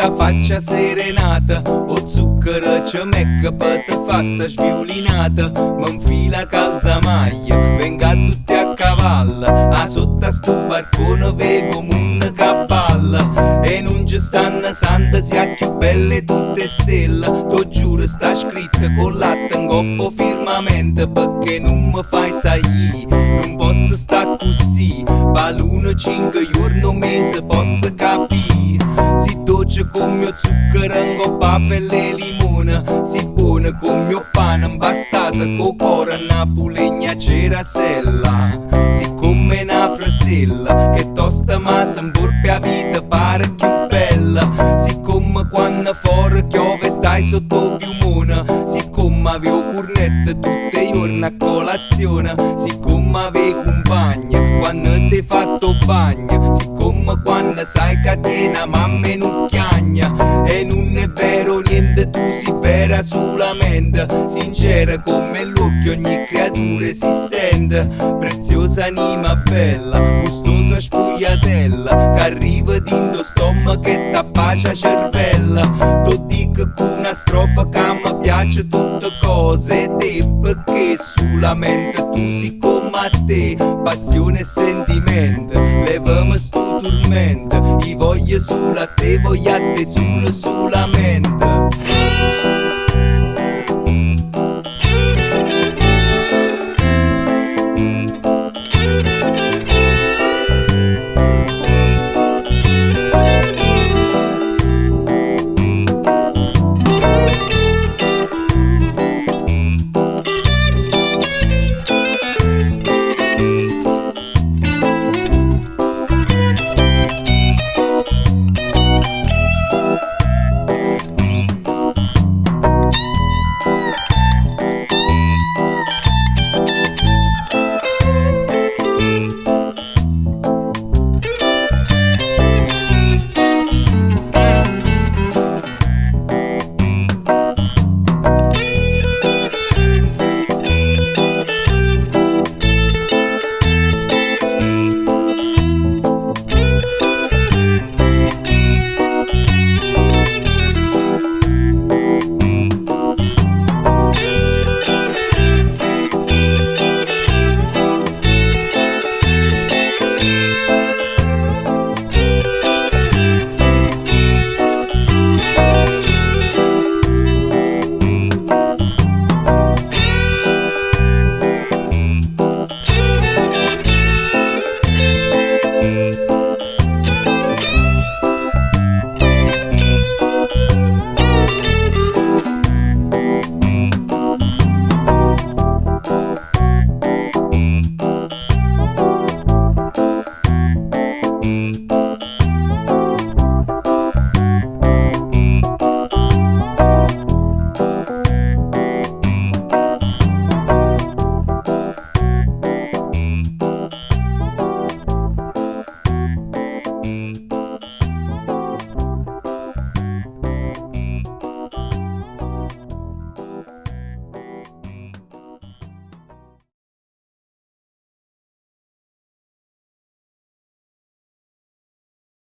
ta faccia serenata, o zucchero ce mecca per te fa sta sviolinata. M'infila calzamaglia, venga tutti a cavallo, a sotto a sto barcone vedo un cappalla. E non ci stanno santa, sia più belle tutte stelle, t'ho giuro sta scritta con latte in coppo firmamente, perché non mi fai sai, non posso sta così, pa l'uno 5 giorni o mese posso capire. Si dolce con mio zucchero in coppa felle limone, si buona con mio pane imbastata con cuore napolegna cerasella. Si come una frasella che tosta ma s'imburpia vita pare più bella. Si come quando fuori piove stai sotto piumone, si come avevo cornette tutte i giorni a colazione, si come avevo compagna quando ti fatto bagno, si come quando sai catena mamma non chiagna. E non è vero niente, tu si vera solamente, sincera come l'occhio ogni creatura esistente. Preziosa anima bella, gustosa sfogliatella, che arriva dentro stomaco e t'abbascia cervella. T'ho dico con una strofa che mi piace tutte cose te, perché solamente tu si come a te, passione e sentimento, levami sto tormento, io voglio solo a te, voglio a te solo solamente.